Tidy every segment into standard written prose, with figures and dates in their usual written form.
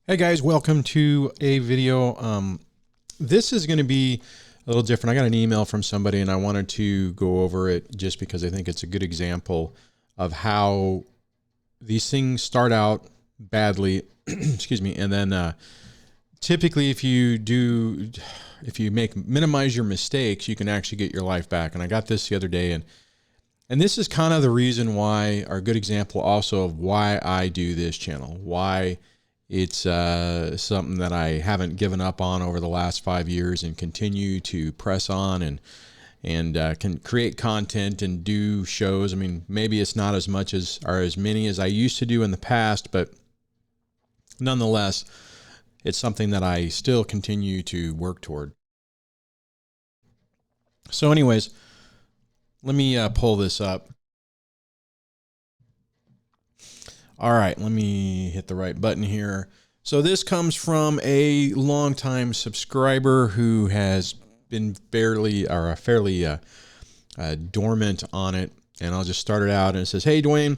Hey guys, welcome to a video. This is going to be a little different. I got an email from somebody and I wanted to go over it just because I think it's a good example of how these things start out badly, excuse me, and then typically if you minimize your mistakes, you can actually get your life back. And I got this the other day, and this is kind of the reason why, or a good example also of why I do this channel, why it's something that I haven't given up on over the last 5 years and continue to press on and can create content and do shows. I mean, maybe it's not as much as or as many as I used to do in the past, but nonetheless, it's something that I still continue to work toward. So anyways, let me pull this up. All right, let me hit the right button here. So this comes from a longtime subscriber who has been fairly dormant on it. And I'll just start it out, and it says, "Hey Duane,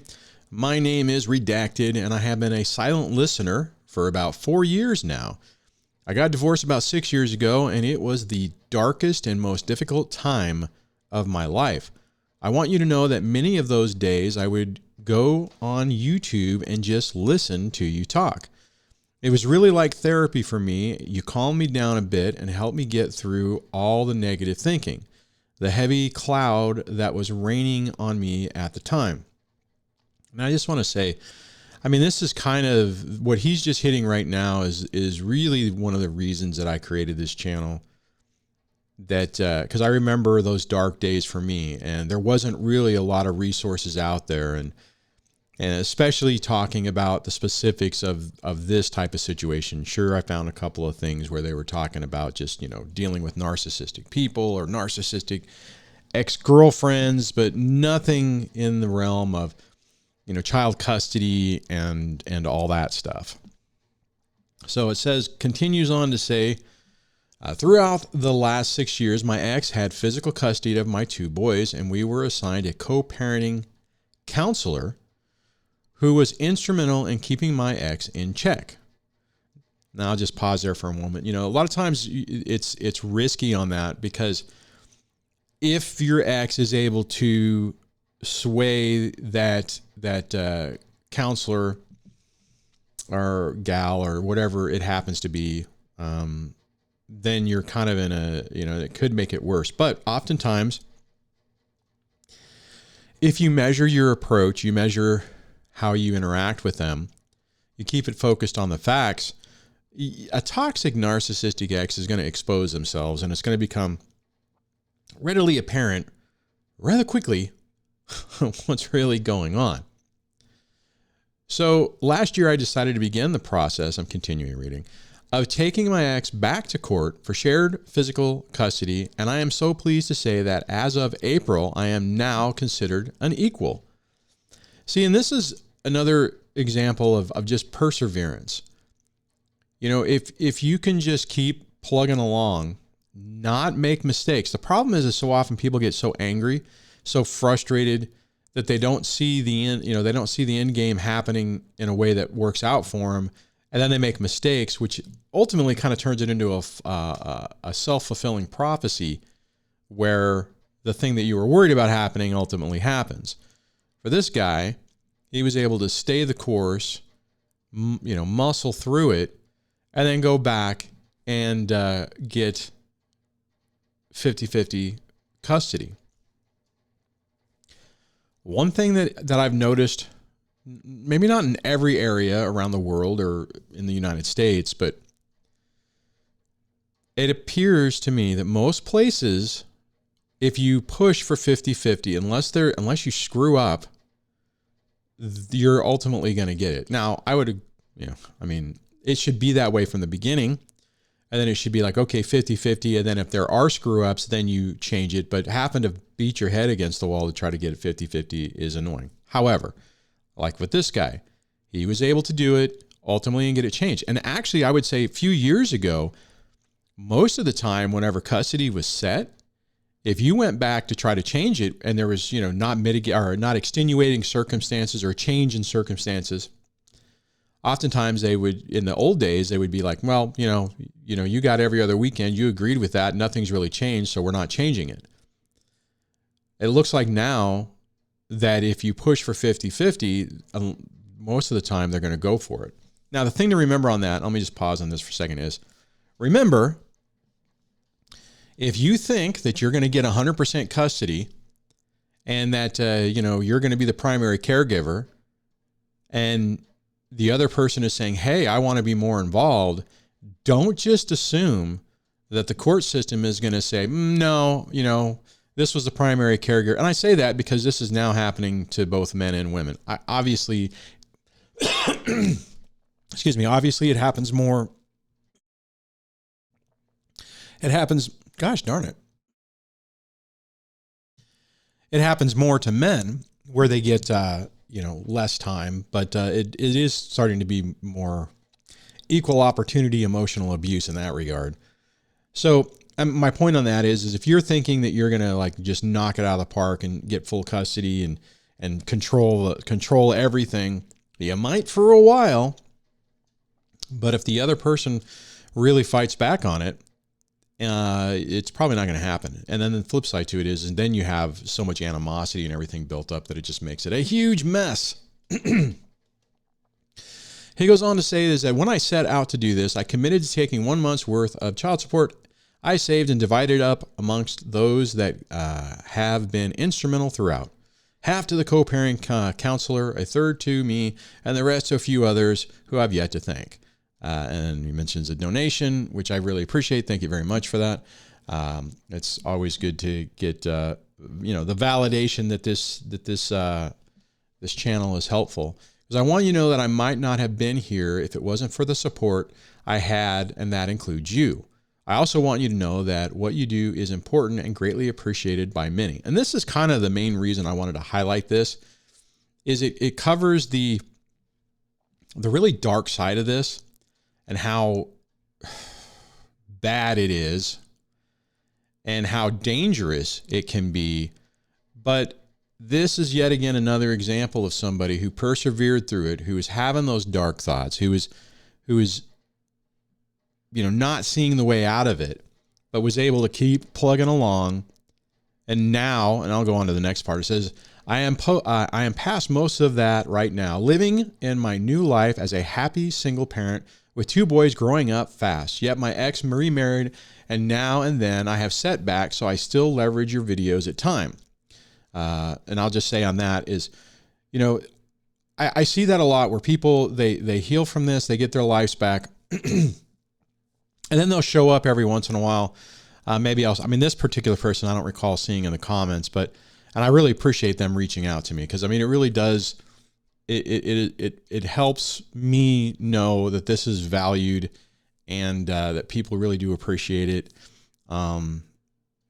my name is Redacted and I have been a silent listener for about 4 years now. I got divorced about 6 years ago and it was the darkest and most difficult time of my life. I want you to know that many of those days I would go on YouTube and just listen to you talk. It was really like therapy for me. You calmed me down a bit and helped me get through all the negative thinking, the heavy cloud that was raining on me at the time." And I just want to say, I mean, this is kind of what he's just hitting right now is really one of the reasons that I created this channel. That because I remember those dark days for me, and there wasn't really a lot of resources out there, and especially talking about the specifics of this type of situation. Sure, I found a couple of things where they were talking about just, dealing with narcissistic people or narcissistic ex-girlfriends, but nothing in the realm of, child custody and all that stuff. So it says, continues on to say, throughout the last 6 years, my ex had physical custody of my 2 boys, and we were assigned a co-parenting counselor who was instrumental in keeping my ex in check. Now I'll just pause there for a moment. A lot of times it's risky on that, because if your ex is able to sway that counselor or gal or whatever it happens to be, then you're kind of in it could make it worse. But oftentimes, if you measure your approach, you measure how you interact with them, you keep it focused on the facts, a toxic narcissistic ex is going to expose themselves, and it's going to become readily apparent rather quickly what's really going on. So last year I decided to begin the process, I'm continuing reading, of taking my ex back to court for shared physical custody, and I am so pleased to say that as of April, I am now considered an equal. See, and this is another example of just perseverance. If you can just keep plugging along, not make mistakes. The problem is so often people get so angry, so frustrated that they don't see the end, they don't see the end game happening in a way that works out for them. And then they make mistakes, which ultimately kind of turns it into a self-fulfilling prophecy, where the thing that you were worried about happening ultimately happens. For this guy, he was able to stay the course, muscle through it, and then go back and get 50-50 custody. One thing that I've noticed, maybe not in every area around the world or in the United States, but it appears to me that most places, if you push for 50-50, unless you screw up, you're ultimately going to get it. Now, it should be that way from the beginning, and then it should be like, okay, 50-50, and then if there are screw ups, then you change it. But having to beat your head against the wall to try to get it 50-50 is annoying. However, like with this guy, he was able to do it ultimately and get it changed. And actually, I would say a few years ago, most of the time, whenever custody was set, if you went back to try to change it and there was, not extenuating circumstances or a change in circumstances, oftentimes they would, in the old days, they would be like, well, you got every other weekend, you agreed with that, nothing's really changed, so we're not changing it. It looks like now that if you push for 50-50, most of the time they're going to go for it. Now, the thing to remember on that, let me just pause on this for a second, is remember, if you think that you're going to get 100% custody and that, you're going to be the primary caregiver and the other person is saying, hey, I want to be more involved, don't just assume that the court system is going to say, no, this was the primary caregiver. And I say that because this is now happening to both men and women. Obviously, excuse me, obviously it happens more. It happens, gosh darn it. It happens more to men where they get, less time, but it is starting to be more equal opportunity emotional abuse in that regard. So my point on that is if you're thinking that you're going to just knock it out of the park and get full custody and control everything, you might for a while, but if the other person really fights back on it, it's probably not going to happen. And then the flip side to it is, and then you have so much animosity and everything built up that it just makes it a huge mess. He goes on to say is that when I set out to do this, I committed to taking 1 month's worth of child support I saved and divided up amongst those that have been instrumental throughout. Half to the co-parenting counselor, a third to me, and the rest to a few others who I've yet to thank. And he mentions a donation, which I really appreciate. Thank you very much for that. It's always good to get the validation that this channel is helpful. Because I want you to know that I might not have been here if it wasn't for the support I had, and that includes you. I also want you to know that what you do is important and greatly appreciated by many. And this is kind of the main reason I wanted to highlight this, is it covers the really dark side of this and how bad it is and how dangerous it can be. But this is yet again another example of somebody who persevered through it, who is having those dark thoughts, who is not seeing the way out of it, but was able to keep plugging along. And now, and I'll go on to the next part. It says, I am past most of that right now, living in my new life as a happy single parent with 2 boys growing up fast. Yet my ex remarried, and now and then I have setbacks, so I still leverage your videos at time. And I'll just say on that is, I see that a lot where people, they heal from this, they get their lives back, and then they'll show up every once in a while. This particular person I don't recall seeing in the comments, and I really appreciate them reaching out to me because it really does. It helps me know that this is valued and that people really do appreciate it.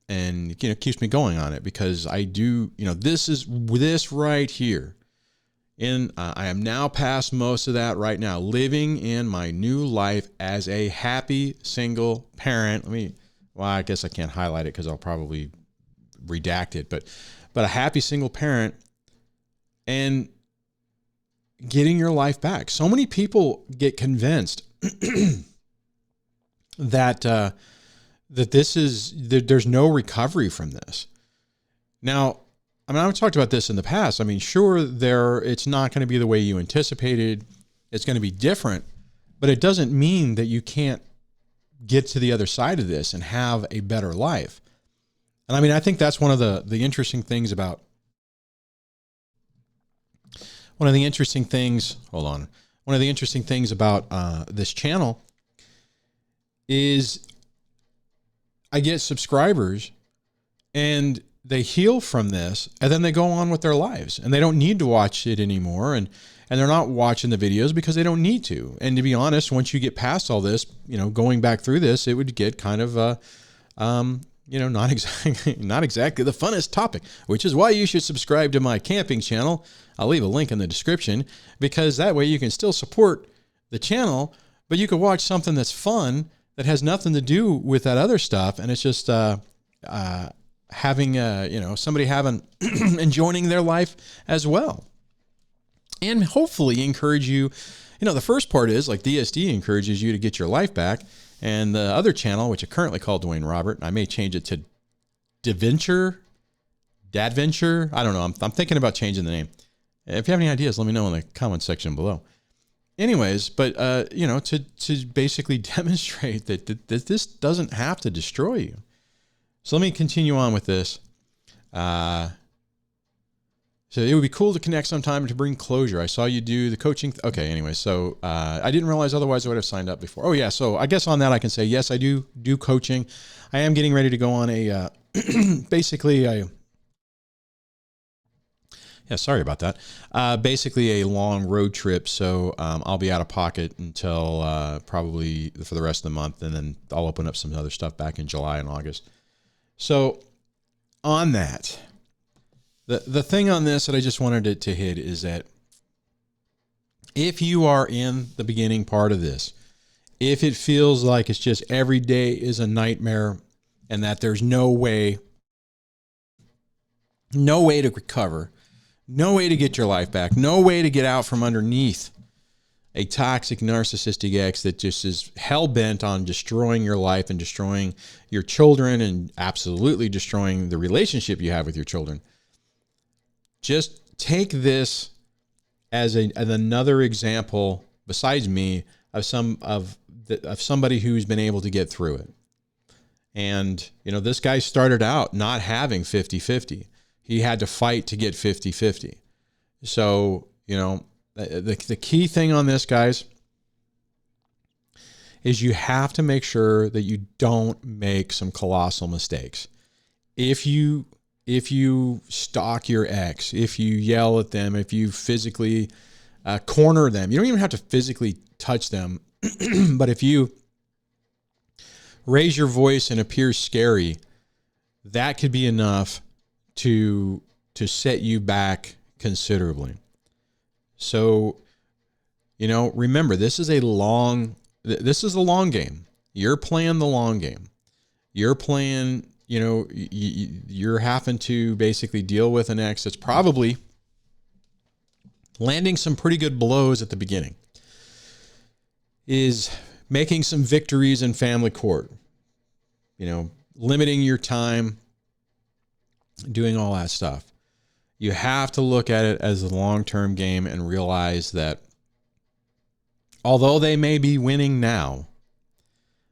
And keeps me going on it because I do. This right here. I am now past most of that right now, living in my new life as a happy single parent. I guess I can't highlight it because I'll probably redact it, but a happy single parent and getting your life back. So many people get convinced that there's no recovery from this. Now, I've talked about this in the past. Sure, it's not going to be the way you anticipated. It's going to be different, but it doesn't mean that you can't get to the other side of this and have a better life. And I think that's one of the interesting things about this channel is I get subscribers and they heal from this and then they go on with their lives and they don't need to watch it anymore. And they're not watching the videos because they don't need to. And to be honest, once you get past all this, going back through this, it would get kind of, not exactly the funnest topic, which is why you should subscribe to my camping channel. I'll leave a link in the description because that way you can still support the channel, but you can watch something that's fun that has nothing to do with that other stuff. And it's just, having, somebody enjoying their life as well. And hopefully encourage you, the first part is like DSD encourages you to get your life back. And the other channel, which I currently call Duane Robert, I may change it to Dadventure. I don't know. I'm thinking about changing the name. If you have any ideas, let me know in the comment section below. Anyways, but, to basically demonstrate that this doesn't have to destroy you. So let me continue on with this. So it would be cool to connect sometime to bring closure. I saw you do the coaching. Okay, anyway, so I didn't realize otherwise I would have signed up before. Oh, yeah, so I guess on that I can say, yes, I do coaching. I am getting ready to go on a, sorry about that. Basically a long road trip. So I'll be out of pocket until probably for the rest of the month. And then I'll open up some other stuff back in July and August. So on that, the thing on this that I just wanted to hit is that if you are in the beginning part of this, if it feels like it's just every day is a nightmare and that there's no way to recover, no way to get your life back, no way to get out from underneath a toxic narcissistic ex that just is hell-bent on destroying your life and destroying your children and absolutely destroying the relationship you have with your children. Just take this as another example besides me of somebody who's been able to get through it. And, this guy started out not having 50-50. He had to fight to get 50-50. So, the key thing on this, guys, is you have to make sure that you don't make some colossal mistakes. If you stalk your ex, if you yell at them, if you physically corner them, you don't even have to physically touch them, but if you raise your voice and appear scary, that could be enough to set you back considerably. So, remember, this is a long game. You're playing the long game. You're playing, you're having to basically deal with an ex that's probably landing some pretty good blows at the beginning, is making some victories in family court, limiting your time, doing all that stuff. You have to look at it as a long-term game and realize that although they may be winning now,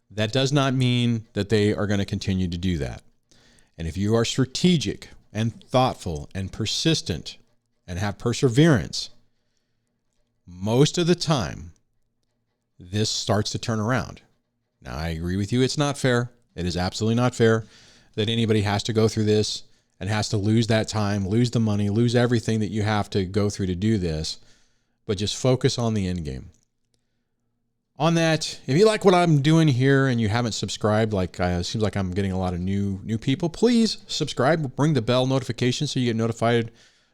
that does not mean that they are going to continue to do that. And if you are strategic and thoughtful and persistent and have perseverance, most of the time, this starts to turn around. Now, I agree with you. It's not fair. It is absolutely not fair that anybody has to go through this and has to lose that time, lose the money, lose everything that you have to go through to do this. But just focus on the end game. On that, if you like what I'm doing here and you haven't subscribed, it seems like I'm getting a lot of new people, please subscribe, ring the bell notification so you get notified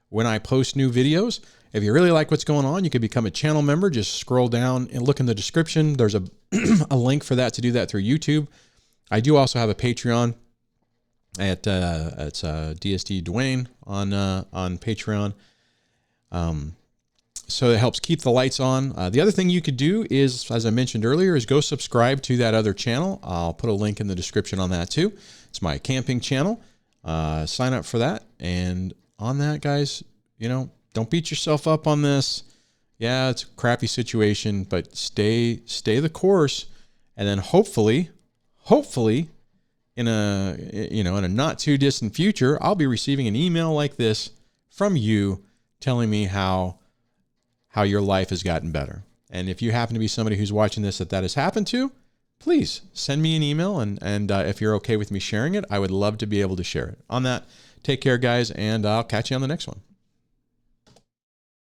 when I post new videos. If you really like what's going on, you can become a channel member. Just scroll down and look in the description. There's a link for that to do that through YouTube. I do also have a Patreon at it's DSD Duane on Patreon. So it helps keep the lights on. The other thing you could do is, as I mentioned earlier, is go subscribe to that other channel. I'll put a link in the description on that too. It's my camping channel. Sign up for that. And on that, guys, don't beat yourself up on this. Yeah, it's a crappy situation, but stay the course. And then hopefully in a not too distant future, I'll be receiving an email like this from you telling me how your life has gotten better. And if you happen to be somebody who's watching this that has happened to, please send me an email. And if you're okay with me sharing it, I would love to be able to share it. On that, take care, guys, and I'll catch you on the next one.